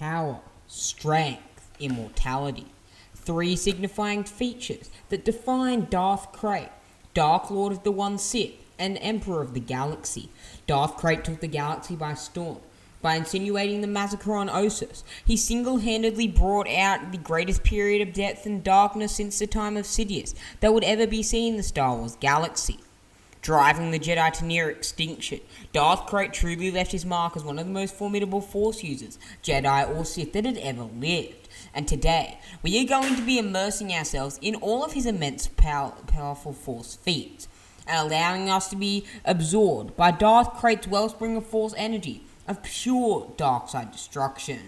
power, strength, immortality. 3 signifying features that define Darth Krayt, Dark Lord of the One Sith, and Emperor of the Galaxy. Darth Krayt took the galaxy by storm. By insinuating the massacre on Ossus, he single-handedly brought out the greatest period of depth and darkness since the time of Sidious that would ever be seen in the Star Wars galaxy. Driving the Jedi to near extinction, Darth Krayt truly left his mark as one of the most formidable Force users, Jedi or Sith, that had ever lived. And today, we are going to be immersing ourselves in all of his immense powerful Force feats, and allowing us to be absorbed by Darth Krayt's wellspring of Force energy, of pure dark side destruction.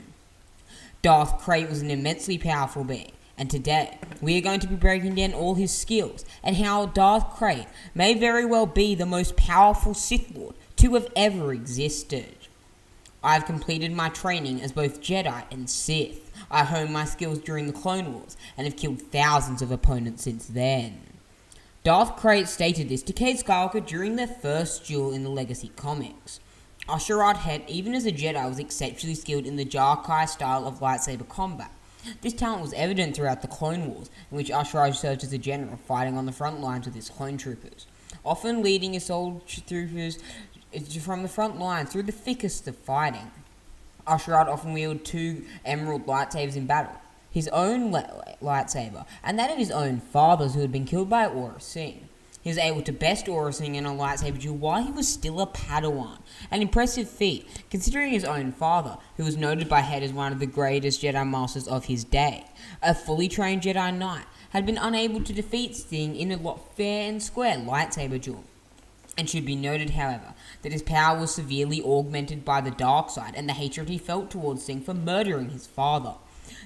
Darth Krayt was an immensely powerful being, and today we are going to be breaking down all his skills and how Darth Krayt may very well be the most powerful Sith Lord to have ever existed. I have completed my training as both Jedi and Sith. I honed my skills during the Clone Wars and have killed thousands of opponents since then. Darth Krayt stated this to Cade Skywalker during their first duel in the Legacy comics. Asherad Het, even as a Jedi, was exceptionally skilled in the Jarkai style of lightsaber combat. This talent was evident throughout the Clone Wars, in which Asherad served as a general, fighting on the front lines with his clone troopers, often leading his troopers from the front lines through the thickest of fighting. Asherad often wielded 2 emerald lightsabers in battle, his own lightsaber, and that of his own father's, who had been killed by Aurra Sing. He was able to best Aurra Sing in a lightsaber duel while he was still a Padawan, an impressive feat, considering his own father, who was noted by Het as one of the greatest Jedi Masters of his day, a fully trained Jedi Knight, had been unable to defeat Sting in a fair and square lightsaber duel. It should be noted, however, that his power was severely augmented by the dark side and the hatred he felt towards Sting for murdering his father.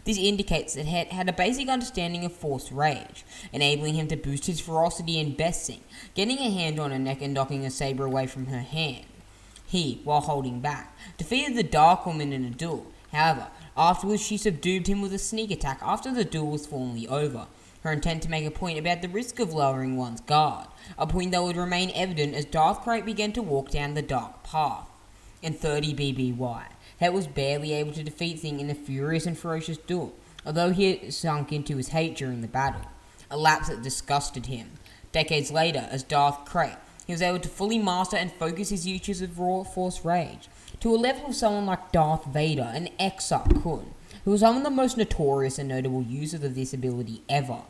This indicates that Het had a basic understanding of Force Rage, enabling him to boost his ferocity and besting, getting a hand on her neck and knocking a saber away from her hand. He, while holding back, defeated the Dark Woman in a duel. However, afterwards she subdued him with a sneak attack after the duel was formally over, her intent to make a point about the risk of lowering one's guard, a point that would remain evident as Darth Krayt began to walk down the dark path. In 30 BBY, Het was barely able to defeat Sting in a furious and ferocious duel, although he had sunk into his hate during the battle, a lapse that disgusted him. Decades later, as Darth Krayt, he was able to fully master and focus his uses of raw Force Rage, to a level of someone like Darth Vader and Exar Kun, who was one of the most notorious and notable users of this ability ever,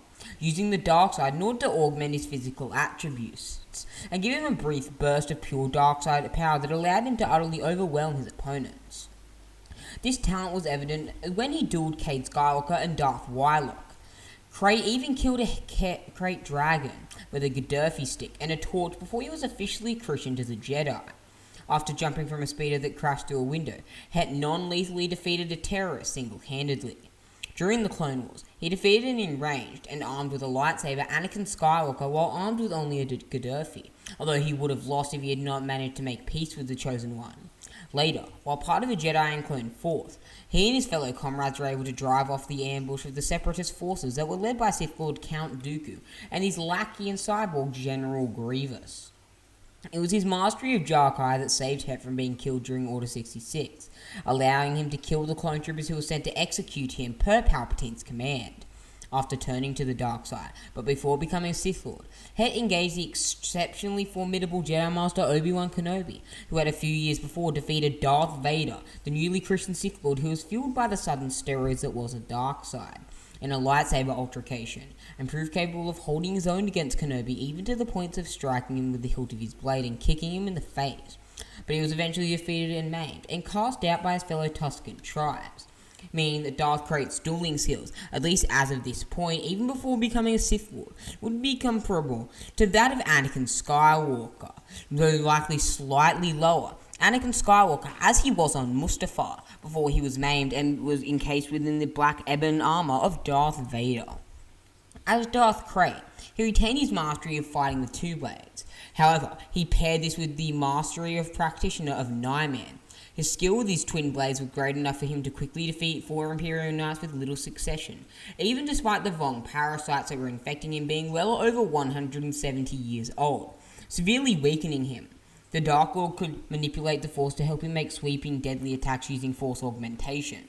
using the dark side in order to augment his physical attributes, and give him a brief burst of pure dark side power that allowed him to utterly overwhelm his opponents. This talent was evident when he dueled Cade Skywalker and Darth Wylock. Krayt even killed a Krayt dragon with a Gaddafi stick and a torch before he was officially christened as a Jedi. After jumping from a speeder that crashed through a window, Het non-lethally defeated a terrorist single-handedly. During the Clone Wars, he defeated an enraged and armed with a lightsaber Anakin Skywalker while armed with only a Gaddafi, although he would have lost if he had not managed to make peace with the Chosen One. Later, while part of a Jedi and Clone Force, he and his fellow comrades were able to drive off the ambush of the Separatist forces that were led by Sith Lord Count Dooku and his lackey and cyborg General Grievous. It was his mastery of Jarkai that saved Het from being killed during Order 66, allowing him to kill the clone troopers who were sent to execute him per Palpatine's command. After turning to the dark side, but before becoming a Sith Lord, Het engaged the exceptionally formidable Jedi Master Obi-Wan Kenobi, who had a few years before defeated Darth Vader, the newly christened Sith Lord who was fueled by the sudden steroids that was a dark side, in a lightsaber altercation, and proved capable of holding his own against Kenobi even to the point of striking him with the hilt of his blade and kicking him in the face. But he was eventually defeated and maimed, and cast out by his fellow Tusken tribes, meaning that Darth Krayt's dueling skills, at least as of this point, even before becoming a Sith Lord, would be comparable to that of Anakin Skywalker, though likely slightly lower. Anakin Skywalker, as he was on Mustafar before he was maimed and was encased within the black ebon armor of Darth Vader. As Darth Krayt, he retained his mastery of fighting with 2 blades. However, he paired this with the mastery of practitioner of Nyman. His skill with his twin blades was great enough for him to quickly defeat 4 Imperial Knights with little succession, even despite the Vong parasites that were infecting him being well over 170 years old, severely weakening him. The Dark Lord could manipulate the Force to help him make sweeping, deadly attacks using Force augmentation.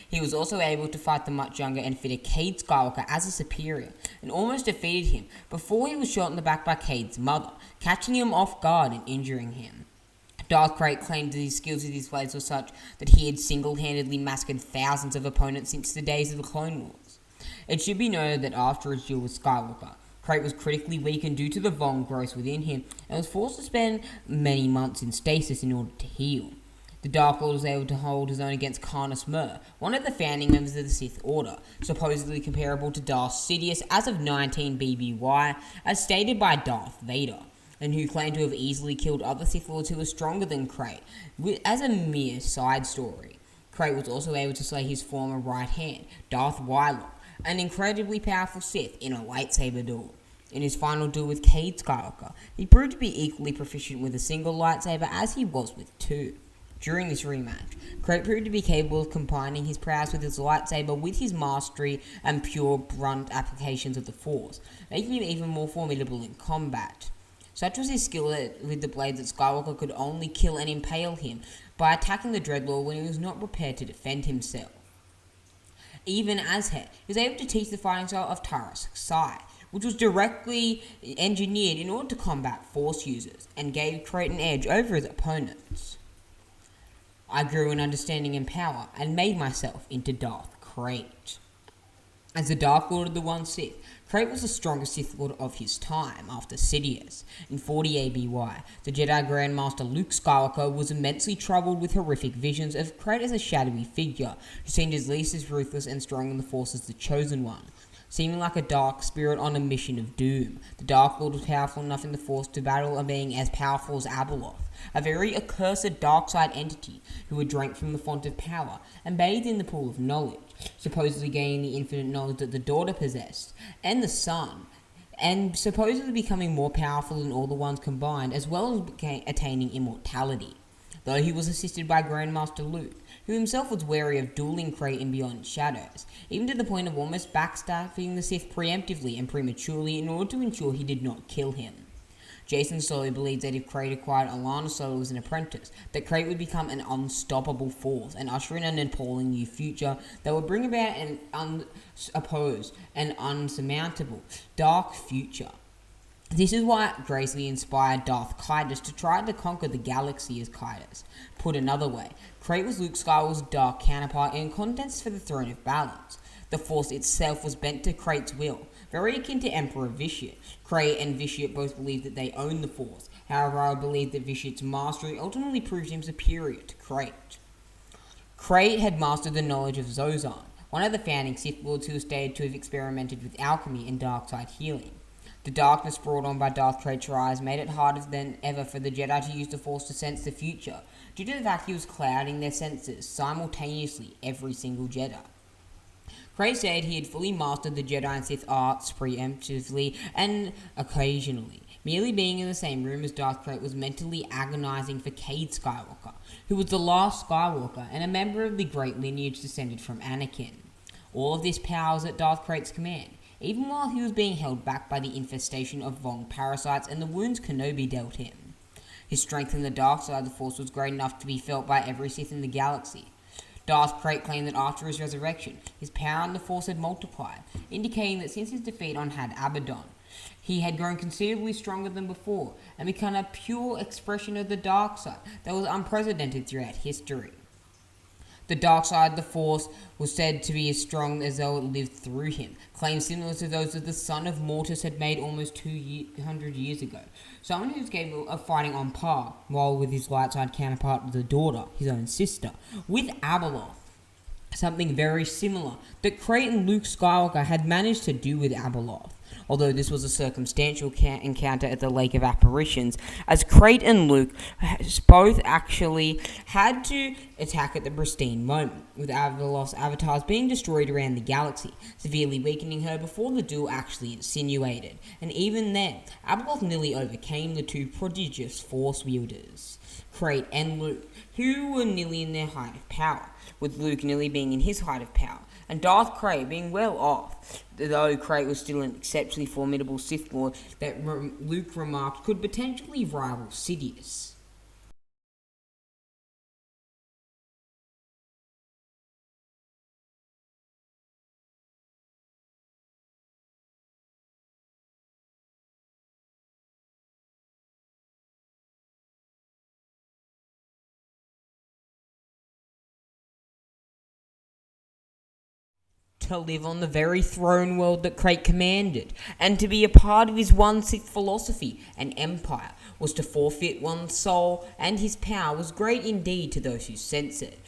He was also able to fight the much younger and fitter Cade Skywalker as a superior, and almost defeated him before he was shot in the back by Cade's mother, catching him off guard and injuring him. Darth Krayt claimed that his skills with his blades were such that he had single-handedly massacred thousands of opponents since the days of the Clone Wars. It should be noted that after his duel with Skywalker, Krayt was critically weakened due to the Vong growth within him and was forced to spend many months in stasis in order to heal. The Dark Lord was able to hold his own against Karnus Mur, one of the founding members of the Sith Order, supposedly comparable to Darth Sidious as of 19 BBY, as stated by Darth Vader, and who claimed to have easily killed other Sith Lords who were stronger than Krayt. As a mere side story, Krayt was also able to slay his former right hand, Darth Wylock, an incredibly powerful Sith, in a lightsaber duel. In his final duel with Cade Skywalker, he proved to be equally proficient with a single lightsaber as he was with two. During this rematch, Krayt proved to be capable of combining his prowess with his lightsaber with his mastery and pure blunt applications of the Force, making him even more formidable in combat. Such was his skill with the blades that Skywalker could only kill and impale him by attacking the Dreadlord when he was not prepared to defend himself. Even as he was able to teach the fighting style of Taras Sai, which was directly engineered in order to combat Force users, and gave Krayt an edge over his opponents. I grew in understanding and power, and made myself into Darth Krayt. As the Dark Lord of the One Sith, Krayt was the strongest Sith Lord of his time after Sidious. In 40 ABY, the Jedi Grandmaster Luke Skywalker was immensely troubled with horrific visions of Krayt as a shadowy figure, who seemed as least as ruthless and strong in the Force as the Chosen One. Seeming like a dark spirit on a mission of doom, the Dark Lord was powerful enough in the Force to battle a being as powerful as Abeloth, a very accursed dark side entity who had drank from the font of power and bathed in the pool of knowledge, supposedly gaining the infinite knowledge that the daughter possessed, and the son, and supposedly becoming more powerful than all the ones combined, as well as attaining immortality. Though he was assisted by Grandmaster Luke, who himself was wary of dueling Krayt in Beyond Shadows, even to the point of almost backstabbing the Sith preemptively and prematurely in order to ensure he did not kill him. Jason Solo believes that if Krayt acquired Alana Solo as an apprentice, that Krayt would become an unstoppable force and usher in an appalling new future that would bring about an unopposed and unsurmountable dark future. This is why it greatly inspired Darth Krayt to try to conquer the galaxy as Krayt. Put another way, Krayt was Luke Skywalker's dark counterpart in contest for the Throne of Balance. The Force itself was bent to Krayt's will, very akin to Emperor Vitiate. Krayt and Vitiate both believed that they owned the Force. However, I believe that Vitiate's mastery ultimately proved him superior to Krayt. Krayt had mastered the knowledge of Zozan, one of the founding Sith Lords who was stated to have experimented with alchemy and dark side healing. The darkness brought on by Darth Krayt's rise made it harder than ever for the Jedi to use the Force to sense the future, due to the fact he was clouding their senses simultaneously, every single Jedi. Krayt said he had fully mastered the Jedi and Sith arts preemptively and occasionally. Merely being in the same room as Darth Krayt was mentally agonizing for Cade Skywalker, who was the last Skywalker and a member of the great lineage descended from Anakin. All of this power was at Darth Krayt's command, even while he was being held back by the infestation of Vong parasites and the wounds Kenobi dealt him. His strength in the dark side of the Force was great enough to be felt by every Sith in the galaxy. Darth Krayt claimed that after his resurrection, his power in the Force had multiplied, indicating that since his defeat on Had Abaddon, he had grown considerably stronger than before and become a pure expression of the dark side that was unprecedented throughout history. The dark side of the Force was said to be as strong as though it lived through him, claims similar to those that the son of Mortis had made almost 200 years ago. Someone who was capable of fighting on par, while with his light side counterpart, the daughter, his own sister, with Abeloth. Something very similar that Krayt and Luke Skywalker had managed to do with Abeloth, although this was a circumstantial encounter at the Lake of Apparitions, as Krayt and Luke both actually had to attack at the pristine moment, with Abeloth's avatars being destroyed around the galaxy, severely weakening her before the duel actually insinuated. And even then, Abeloth nearly overcame the two prodigious Force wielders, Krayt and Luke, who were nearly in their height of power, with Luke nearly being in his height of power, and Darth Krayt being well off, though Krayt was still an exceptionally formidable Sith Lord that Luke remarked could potentially rival Sidious. to live on the very throne world that Krayt commanded, and to be a part of his one Sith philosophy and empire was to forfeit one's soul, and his power was great indeed to those who sense it.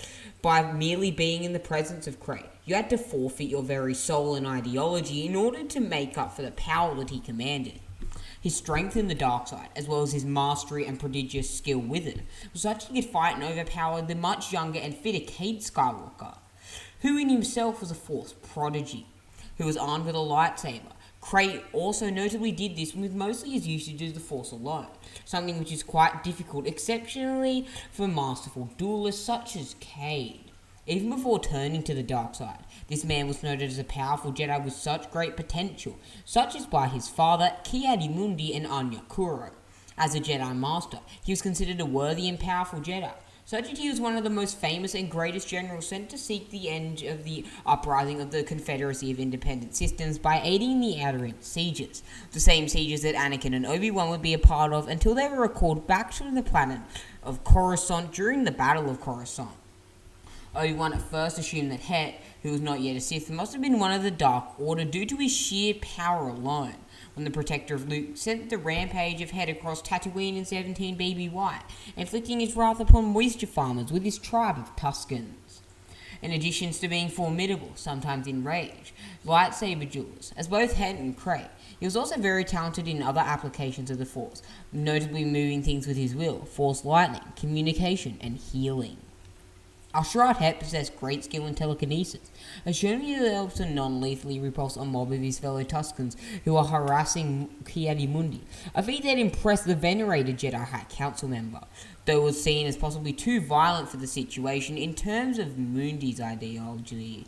By merely being in the presence of Krayt, you had to forfeit your very soul and ideology in order to make up for the power that he commanded. His strength in the dark side, as well as his mastery and prodigious skill with it, was such he could fight and overpower the much younger and fitter Krayt Skywalker, who in himself was a Force prodigy, who was armed with a lightsaber. Krayt also notably did this with mostly his usage of the Force alone, something which is quite difficult, exceptionally for masterful duelists such as Cade. Even before turning to the dark side, this man was noted as a powerful Jedi with such great potential, such as by his father, Ki-Adi-Mundi and Anya Kuro. As a Jedi Master, he was considered a worthy and powerful Jedi, such that he was one of the most famous and greatest generals sent to seek the end of the uprising of the Confederacy of Independent Systems by aiding the Outer Rim sieges, the same sieges that Anakin and Obi-Wan would be a part of until they were recalled back to the planet of Coruscant during the Battle of Coruscant. Obi-Wan at first assumed that Het, who was not yet a Sith, must have been one of the Dark Order due to his sheer power alone, when the protector of Luke sent the rampage of Het across Tatooine in 17 BBY, inflicting his wrath upon moisture farmers with his tribe of Tuskens. In addition to being formidable, sometimes enraged, lightsaber duelers, as both Het and Krayt, he was also very talented in other applications of the Force, notably moving things with his will, Force lightning, communication, and healing. Ashrat Het possessed great skill in telekinesis, as shown he was able to non-lethally repulse a mob of his fellow Tuskens who were harassing Ki-Adi-Mundi, a feat that impressed the venerated Jedi High Council member, though it was seen as possibly too violent for the situation in terms of Mundi's ideology.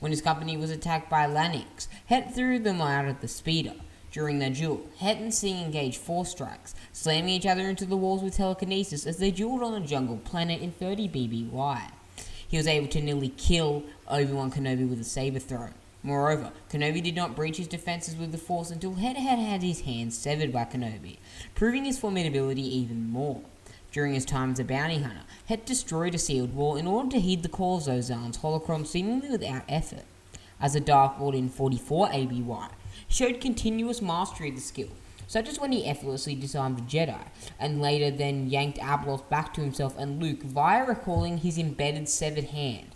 When his company was attacked by Lanix, Het threw them out of the speeder. During their duel, Het and Singh engaged Force strikes, slamming each other into the walls with telekinesis as they dueled on a jungle planet in 30 BBY. He was able to nearly kill Obi-Wan Kenobi with a saber throw. Moreover, Kenobi did not breach his defenses with the Force until Het had had his hands severed by Kenobi, proving his formidability even more. During his time as a bounty hunter, Het destroyed a sealed wall in order to heed the call of Zozan's holocron seemingly without effort. As a Dark Lord in 44 ABY, he showed continuous mastery of the skill, such as when he effortlessly disarmed a Jedi, and later then yanked Abeloth back to himself and Luke via recalling his embedded severed hand,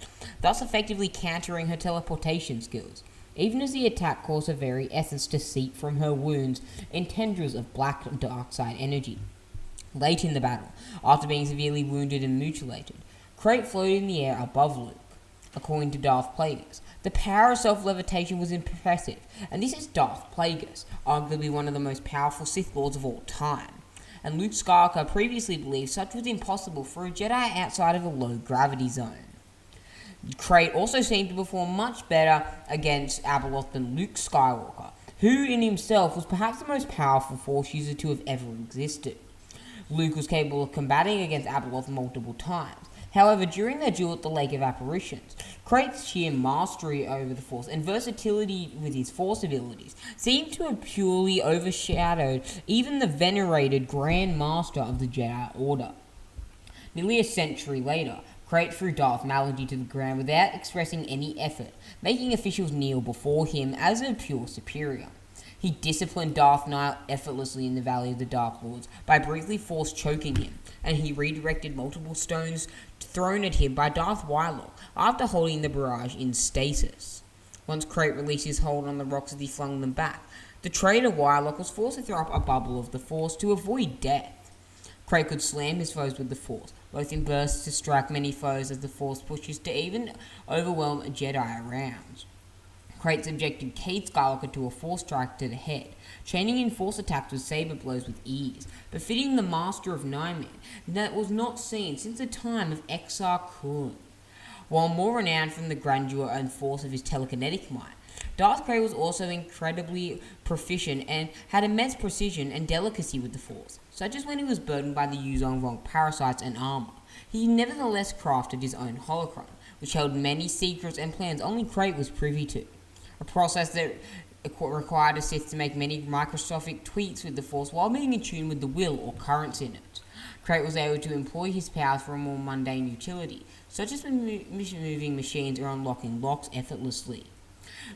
thus effectively countering her teleportation skills, even as the attack caused her very essence to seep from her wounds in tendrils of black and dark side energy. Late in the battle, after being severely wounded and mutilated, Krayt floated in the air above Luke. According to Darth Plagueis, the power of self-levitation was impressive, and this is Darth Plagueis, arguably one of the most powerful Sith Lords of all time. And Luke Skywalker previously believed such was impossible for a Jedi outside of a low-gravity zone. Krayt also seemed to perform much better against Abeloth than Luke Skywalker, who in himself was perhaps the most powerful Force user to have ever existed. Luke was capable of combating against Abeloth multiple times. However, during their duel at the Lake of Apparitions, Krayt's sheer mastery over the Force and versatility with his Force abilities seemed to have purely overshadowed even the venerated Grand Master of the Jedi Order. Nearly a century later, Krayt threw Darth Malady to the ground without expressing any effort, making officials kneel before him as a pure superior. He disciplined Darth Nihil effortlessly in the Valley of the Dark Lords by briefly force choking him, and he redirected multiple stones thrown at him by Darth Wylock after holding the barrage in stasis. Once Krayt released his hold on the rocks as he flung them back, the traitor Wylock was forced to throw up a bubble of the Force to avoid death. Krayt could slam his foes with the Force, both in bursts to strike many foes as the Force pushes to even overwhelm a Jedi around. Krayt subjected Cade Skywalker to a Force strike to the head, chaining in Force attacks with saber blows with ease, befitting the Master of Nightmare that was not seen since the time of Exar Kun. While more renowned from the grandeur and force of his telekinetic might, Darth Krayt was also incredibly proficient and had immense precision and delicacy with the Force, such as when he was burdened by the Yuzong Vong parasites and armor. He nevertheless crafted his own holocron, which held many secrets and plans only Krayt was privy to. A process that required a Sith to make many microscopic tweaks with the Force while being in tune with the will or currents in it. Krayt was able to employ his powers for a more mundane utility, such as moving machines or unlocking locks effortlessly.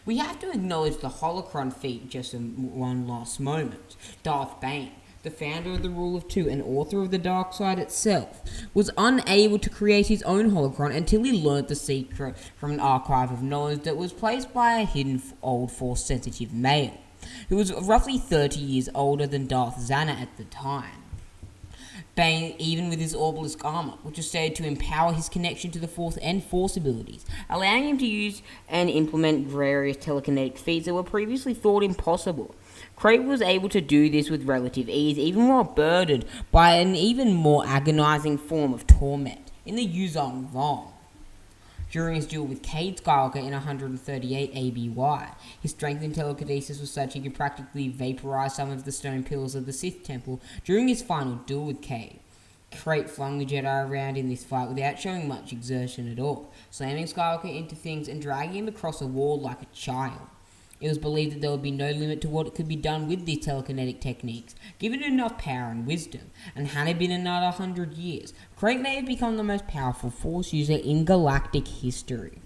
We have to acknowledge the holocron feat just in one last moment. Darth Bane, the founder of the Rule of Two and author of the Dark Side itself, was unable to create his own holocron until he learnt the secret from an archive of knowledge that was placed by a hidden old Force-sensitive male, who was roughly 30 years older than Darth Xana at the time. Bane, even with his Orbalisk armor, which was stated to empower his connection to the Force and Force abilities, allowing him to use and implement various telekinetic feats that were previously thought impossible. Krayt was able to do this with relative ease, even while burdened by an even more agonizing form of torment in the Yuzong Vong. During his duel with Cade Skywalker in 138 ABY, his strength in telekinesis was such he could practically vaporize some of the stone pillars of the Sith Temple during his final duel with Cade. Krayt flung the Jedi around in this fight without showing much exertion at all, slamming Skywalker into things and dragging him across a wall like a child. It was believed that there would be no limit to what could be done with these telekinetic techniques, given enough power and wisdom, and had it been another 100 years, Krayt may have become the most powerful Force user in galactic history.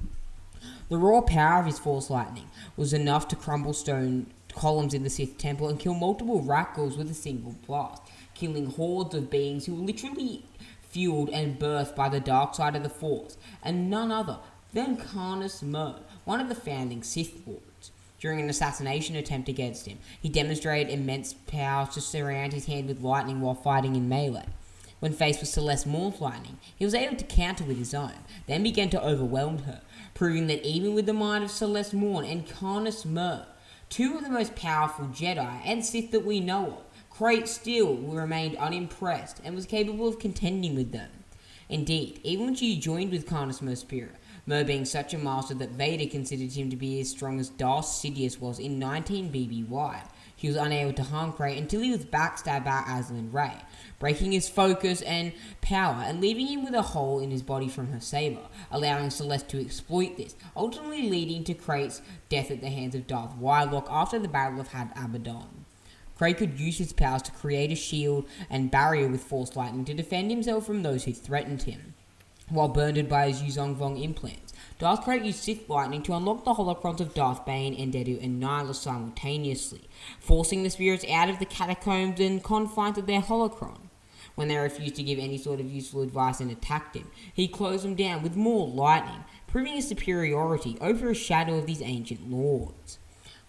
The raw power of his Force lightning was enough to crumble stone columns in the Sith Temple and kill multiple Rakghouls with a single blast, killing hordes of beings who were literally fueled and birthed by the dark side of the Force, and none other than Karnus Mer, one of the founding Sith Lords. During an assassination attempt against him, he demonstrated immense power to surround his hand with lightning while fighting in melee. When faced with Celeste Morn's lightning, he was able to counter with his own, then began to overwhelm her, proving that even with the might of Celeste Morn and Karnus Mer, two of the most powerful Jedi and Sith that we know of, Krayt still remained unimpressed and was capable of contending with them. Indeed, even when she joined with Karnus Mer's spirit, Mer being such a master that Vader considered him to be as strong as Darth Sidious was in 19 BBY, he was unable to harm Krayt until he was backstabbed by Azlyn Rae, breaking his focus and power and leaving him with a hole in his body from her saber, allowing Celeste to exploit this, ultimately leading to Krayt's death at the hands of Darth Wylock after the Battle of Had Abaddon. Krayt could use his powers to create a shield and barrier with Force lightning to defend himself from those who threatened him. While burdened by his Yuzong Vong implants, Darth Krayt used Sith lightning to unlock the holocrons of Darth Bane, Endedu, and Nihilus simultaneously, forcing the spirits out of the catacombs and confines of their holocron. When they refused to give any sort of useful advice and attacked him, he closed them down with more lightning, proving his superiority over a shadow of these ancient lords.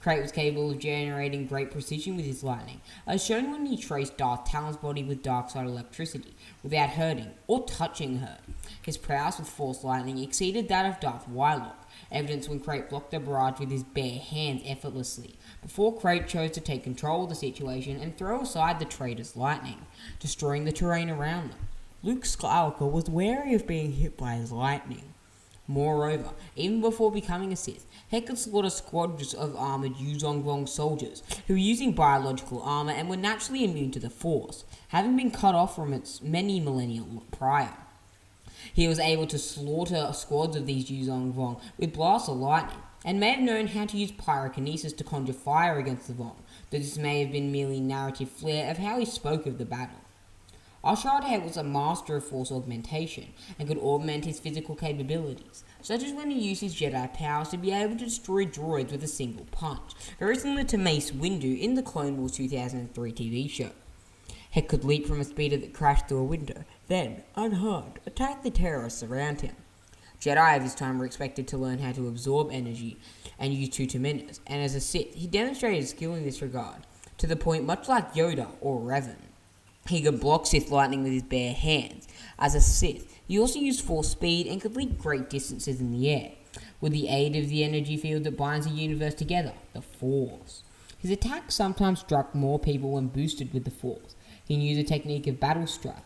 Krayt was capable of generating great precision with his lightning, as shown when he traced Darth Talon's body with dark-side electricity, without hurting or touching her. His prowess with Force lightning exceeded that of Darth Wylock, evidence when Krayt blocked the barrage with his bare hands effortlessly, before Krayt chose to take control of the situation and throw aside the traitor's lightning, destroying the terrain around them. Luke Skywalker was wary of being hit by his lightning. Moreover, even before becoming a Sith, he could slaughter squadrons of armoured Yuzong Vong soldiers who were using biological armour and were naturally immune to the Force, having been cut off from it many millennia prior. He was able to slaughter squads of these Yuzong Vong with blasts of lightning, and may have known how to use pyrokinesis to conjure fire against the Vong, though this may have been merely narrative flair of how he spoke of the battle. Ashard was a master of Force augmentation, and could augment his physical capabilities, such as when he used his Jedi powers to be able to destroy droids with a single punch, very similar to Mace Windu in the Clone Wars 2003 TV show. Heck could leap from a speeder that crashed through a window, then, unharmed, attack the terrorists around him. Jedi of his time were expected to learn how to absorb energy and use Tutuminas, and as a Sith, he demonstrated skill in this regard, to the point much like Yoda or Revan. He could block Sith lightning with his bare hands. As a Sith, he also used Force speed and could leap great distances in the air, with the aid of the energy field that binds the universe together, the Force. His attacks sometimes struck more people when boosted with the Force. He knew the technique of battle strike.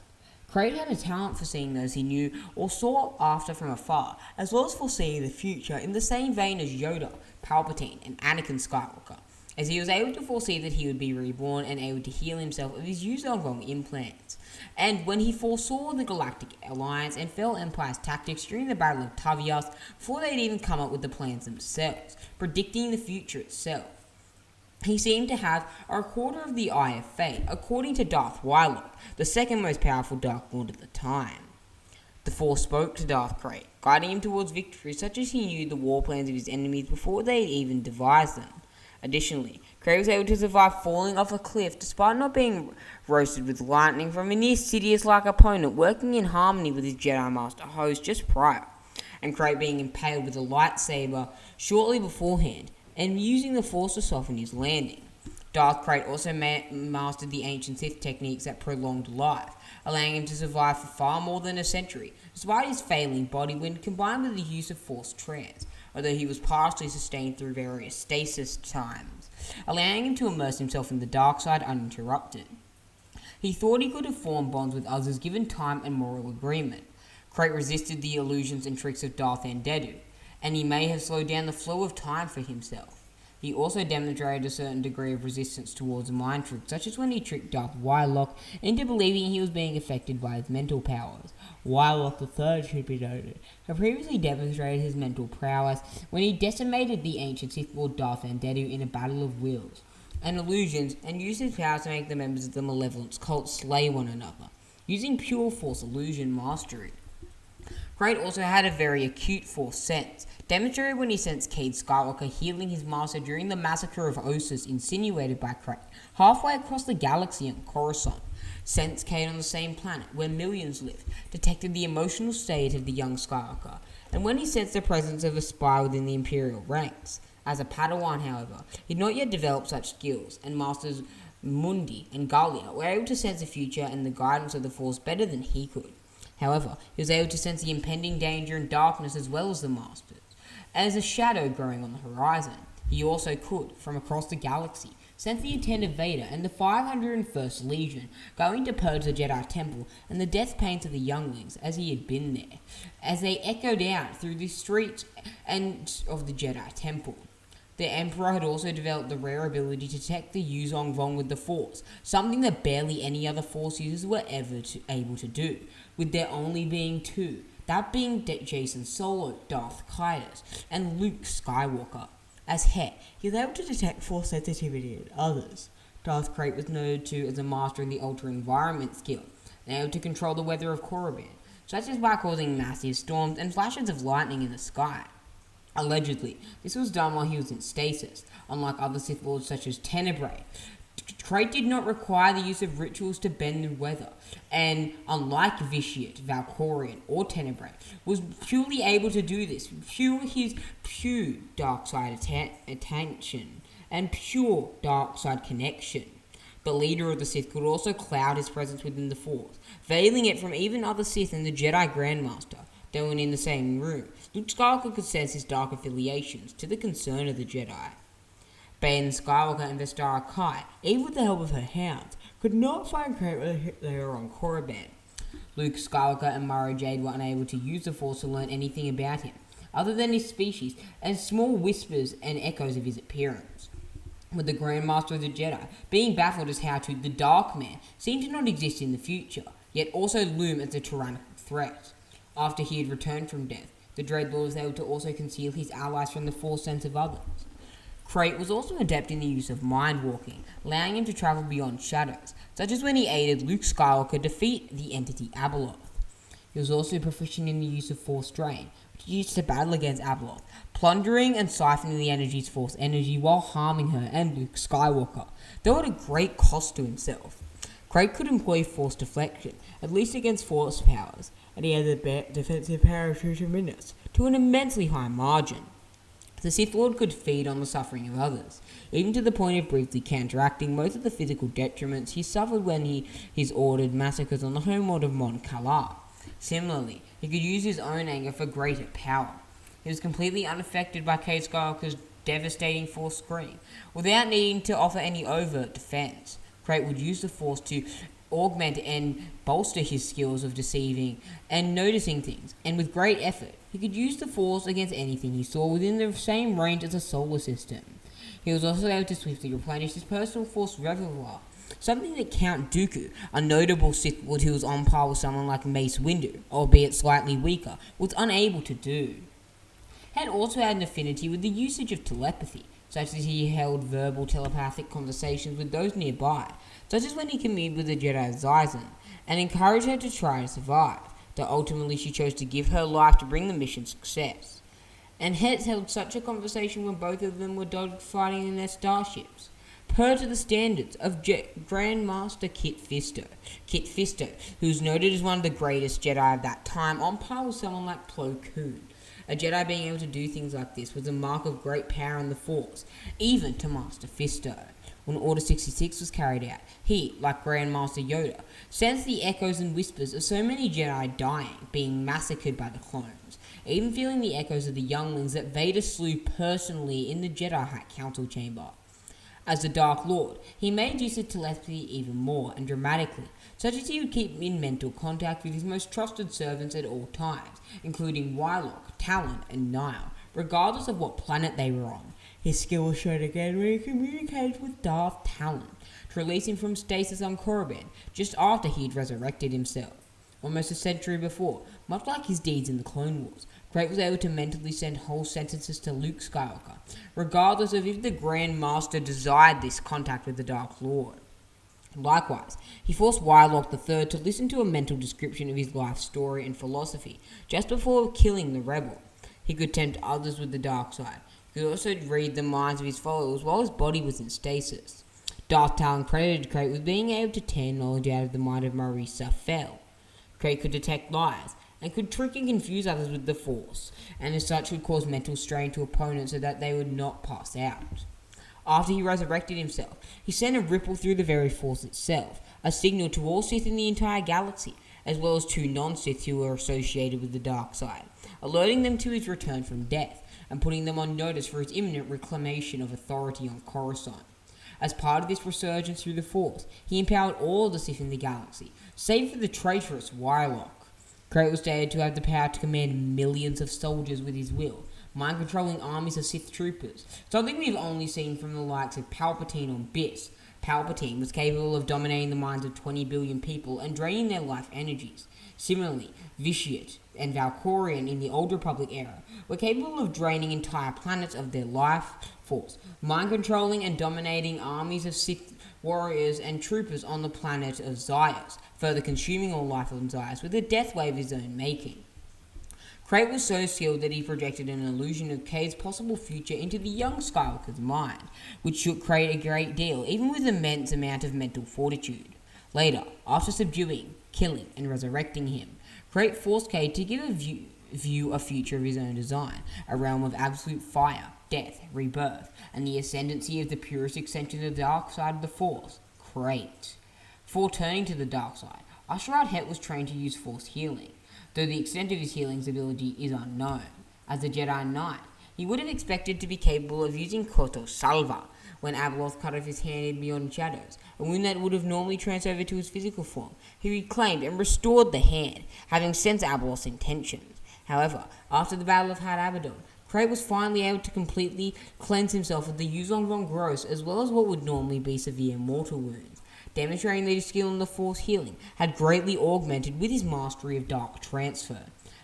Krayt had a talent for seeing those he knew or saw after from afar, as well as foreseeing the future in the same vein as Yoda, Palpatine, and Anakin Skywalker, as he was able to foresee that he would be reborn and able to heal himself of his Yuzong Vong implants. And when he foresaw the Galactic Alliance and fell Empire's tactics during the Battle of Tavias before they'd even come up with the plans themselves, predicting the future itself. He seemed to have a quarter of the Eye of Fate, according to Darth Wylock, the second most powerful Dark Lord at the time. The Force spoke to Darth Krayt, guiding him towards victory, such as he knew the war plans of his enemies before they had even devised them. Additionally, Krayt was able to survive falling off a cliff despite not being roasted with lightning from a near Sidious-like opponent working in harmony with his Jedi Master host just prior, and Krayt being impaled with a lightsaber shortly beforehand, and using the Force to soften his landing. Darth Krayt also mastered the ancient Sith techniques that prolonged life, allowing him to survive for far more than a century, despite his failing body when combined with the use of Force trance, although he was partially sustained through various stasis times, allowing him to immerse himself in the dark side uninterrupted. He thought he could have formed bonds with others given time and moral agreement. Krayt resisted the illusions and tricks of Darth Krayt, and he may have slowed down the flow of time for himself. He also demonstrated a certain degree of resistance towards mind tricks, such as when he tricked Darth Wylock into believing he was being affected by his mental powers. Wylock III, should be noted, had previously demonstrated his mental prowess when he decimated the ancient Sith Lord Darth Krayt in a battle of wills and illusions, and used his powers to make the members of the Malevolence cult slay one another, using pure Force illusion mastery. Krayt also had a very acute Force sense, demonstrated when he sensed Cade Skywalker healing his master during the massacre of Ossus insinuated by Krayt, halfway across the galaxy on Coruscant. Sensed Cade on the same planet, where millions lived, detected the emotional state of the young Skywalker, and when he sensed the presence of a spy within the Imperial ranks. As a Padawan, however, he had not yet developed such skills, and Masters Mundi and Galia were able to sense the future and the guidance of the Force better than he could. However, he was able to sense the impending danger and darkness as well as the Masters. As a shadow growing on the horizon, he also could, from across the galaxy, sense the intent of Vader and the 501st Legion going to purge the Jedi Temple and the death pains of the younglings as he had been there, as they echoed out through the streets and of the Jedi Temple. The Emperor had also developed the rare ability to detect the Yuzong Vong with the Force, something that barely any other Force users were ever able to do, with there only being two, that being Jacen Solo, Darth Krayt, and Luke Skywalker. As Het, he was able to detect Force sensitivity in others. Darth Krayt was noted to as a master in the Alter Environment skill, and able to control the weather of Korriban, such as by causing massive storms and flashes of lightning in the sky. Allegedly, this was done while he was in stasis, unlike other Sith Lords such as Tenebrae. Krayt did not require the use of rituals to bend the weather, and unlike Vitiate, Valkorion, or Tenebrae, was purely able to do this through his pure dark side attention and pure dark side connection. The leader of the Sith could also cloud his presence within the Force, veiling it from even other Sith and the Jedi Grandmaster. They were in the same room. Luke Skywalker could sense his dark affiliations, to the concern of the Jedi. Bayan Skywalker and Vestara Kai, even with the help of her hounds, could not find Krayt when they were on Korriban. Luke Skywalker and Mara Jade were unable to use the Force to learn anything about him, other than his species and small whispers and echoes of his appearance. With the Grandmaster of the Jedi being baffled as how the Dark Man seemed to not exist in the future, yet also loom as a tyrannical threat. After he had returned from death, the Dreadlord was able to also conceal his allies from the Force sense of others. Krayt was also adept in the use of mind-walking, allowing him to travel beyond shadows, such as when he aided Luke Skywalker defeat the entity Abeloth. He was also proficient in the use of Force Drain, which he used to battle against Abeloth, plundering and siphoning the energy's Force energy while harming her and Luke Skywalker, though at a great cost to himself. Krayt could employ Force deflection, at least against Force powers, and he had the defensive power of 2 minutes, to an immensely high margin. The Sith Lord could feed on the suffering of others, even to the point of briefly counteracting most of the physical detriments he suffered when he's ordered massacres on the homeworld of Mon Calar. Similarly, he could use his own anger for greater power. He was completely unaffected by Cade Skywalker's devastating Force scream, without needing to offer any overt defense. Krayt would use the Force to augment and bolster his skills of deceiving and noticing things, and with great effort, he could use the Force against anything he saw within the same range as a solar system. He was also able to swiftly replenish his personal Force reservoir, something that Count Dooku, a notable Sith Lord who was on par with someone like Mace Windu, albeit slightly weaker, was unable to do. He had also had an affinity with the usage of telepathy, such as he held verbal telepathic conversations with those nearby, such as when he communed with the Jedi Zyzen, and encouraged her to try to survive, though ultimately she chose to give her life to bring the mission success. And Hetz held such a conversation when both of them were dogfighting in their starships. Per to the standards of Grandmaster Kit Fisto, who was noted as one of the greatest Jedi of that time, on par with someone like Plo Koon. A Jedi being able to do things like this was a mark of great power in the Force, even to Master Fisto. When Order 66 was carried out, he, like Grandmaster Yoda, sensed the echoes and whispers of so many Jedi dying, being massacred by the clones, even feeling the echoes of the younglings that Vader slew personally in the Jedi Hat Council chamber. As the Dark Lord, he made use of telepathy even more and dramatically, such as he would keep in mental contact with his most trusted servants at all times, including Wylock, Talon, and Nile, regardless of what planet they were on. His skill was shown again when he communicated with Darth Talon to release him from stasis on Korriban, just after he had resurrected himself. Almost a century before, much like his deeds in the Clone Wars, Krayt was able to mentally send whole sentences to Luke Skywalker, regardless of if the Grand Master desired this contact with the Dark Lord. Likewise, he forced Wylock III to listen to a mental description of his life story and philosophy just before killing the rebel. He could tempt others with the dark side. He could also read the minds of his followers while his body was in stasis. Darth Talon credited Krayt with being able to tear knowledge out of the mind of Marisa Fell. Krayt could detect lies, and could trick and confuse others with the Force, and as such would cause mental strain to opponents so that they would not pass out. After he resurrected himself, he sent a ripple through the very Force itself, a signal to all Sith in the entire galaxy, as well as 2 non-Sith who were associated with the dark side, alerting them to his return from death, and putting them on notice for his imminent reclamation of authority on Coruscant. As part of this resurgence through the Force, he empowered all the Sith in the galaxy, save for the traitorous Wylock. Krayt was stated to have the power to command millions of soldiers with his will, mind-controlling armies of Sith troopers, something we've only seen from the likes of Palpatine on Biss. Palpatine was capable of dominating the minds of 20 billion people and draining their life energies. Similarly, Vitiate and Valkorion in the Old Republic era were capable of draining entire planets of their life force, mind-controlling and dominating armies of Sith warriors and troopers on the planet of Sidious, further consuming all life on Sidious with a death wave of his own making. Krayt was so skilled that he projected an illusion of Cade's possible future into the young Skywalker's mind, which shook Krayt a great deal, even with an immense amount of mental fortitude. Later, after subduing, killing, and resurrecting him, Krayt forced Cade to give a future of his own design, a realm of absolute fire, death, rebirth, and the ascendancy of the purest extension of the dark side of the Force, Krayt. Before turning to the dark side, Ashrad Het was trained to use Force healing, though the extent of his healing's ability is unknown. As a Jedi Knight, he would have expected to be capable of using Koto Salva when Abeloth cut off his hand in Beyond Shadows, a wound that would have normally transferred over to his physical form. He reclaimed and restored the hand, having sensed Abeloth's intentions. However, after the Battle of Had Abaddon, Krayt was finally able to completely cleanse himself of the Yuzong Von Gross as well as what would normally be severe mortal wounds, demonstrating that his skill in the Force healing had greatly augmented with his mastery of Dark Transfer,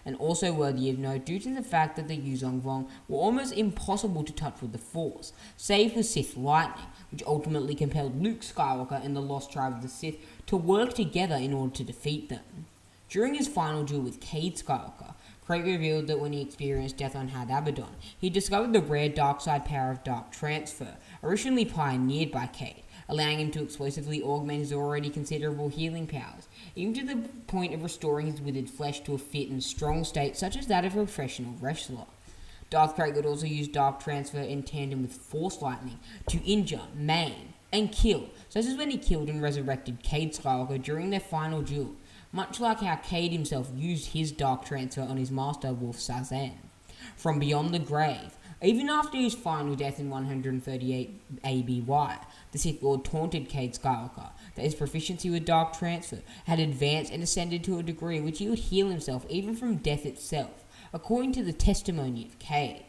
and also worthy of note due to the fact that the Yuzong Vong were almost impossible to touch with the Force, save for Sith lightning, which ultimately compelled Luke Skywalker and the Lost Tribe of the Sith to work together in order to defeat them. During his final duel with Cade Skywalker, Krayt revealed that when he experienced death on Had Abaddon, he discovered the rare dark side power of Dark Transfer, originally pioneered by Cade, allowing him to explosively augment his already considerable healing powers, even to the point of restoring his withered flesh to a fit and strong state such as that of a professional wrestler. Darth Krayt could also use Dark Transfer in tandem with Force Lightning to injure, maim, and kill, such as when he killed and resurrected Cade Skywalker during their final duel, much like how Cade himself used his Dark Transfer on his master Wolf Sazan. From beyond the grave, even after his final death in 138 ABY, the Sith Lord taunted Cade Skywalker that his proficiency with Dark Transfer had advanced and ascended to a degree which he would heal himself even from death itself, according to the testimony of Cade.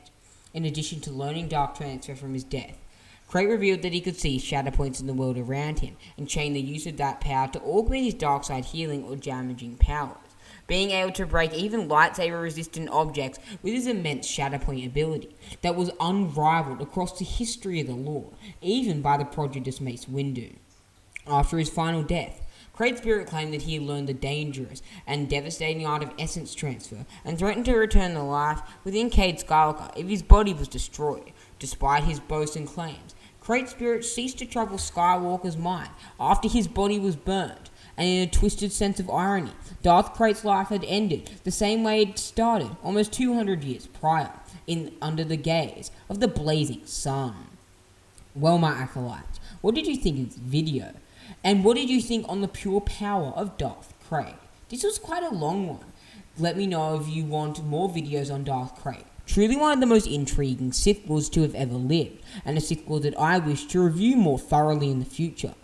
In addition to learning Dark Transfer from his death, Krayt revealed that he could see shadow points in the world around him and chain the use of that power to augment his dark side healing or damaging powers, being able to break even lightsaber-resistant objects with his immense shadow point ability that was unrivaled across the history of the lore, even by the prodigious Mace Windu. After his final death, Krayt's spirit claimed that he had learned the dangerous and devastating art of essence transfer and threatened to return to life within Cade Skywalker if his body was destroyed. Despite his boasts and claims, Krayt's spirit ceased to trouble Skywalker's mind after his body was burned, and in a twisted sense of irony, Darth Krayt's life had ended the same way it started almost 200 years prior, under the gaze of the blazing sun. Well, my acolytes, what did you think of this video? And what did you think on the pure power of Darth Krayt? This was quite a long one. Let me know if you want more videos on Darth Krayt. Truly one of the most intriguing Sith Lords to have ever lived, and a Sith Lord that I wish to review more thoroughly in the future.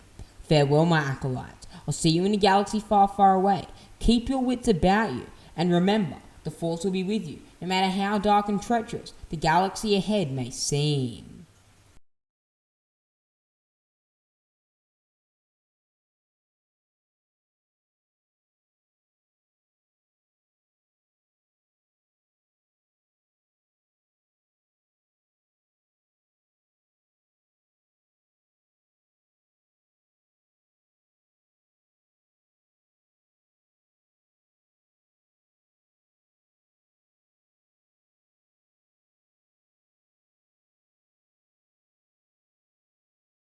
Farewell, my acolytes. I'll see you in a galaxy far, far away. Keep your wits about you, and remember, the Force will be with you, no matter how dark and treacherous the galaxy ahead may seem.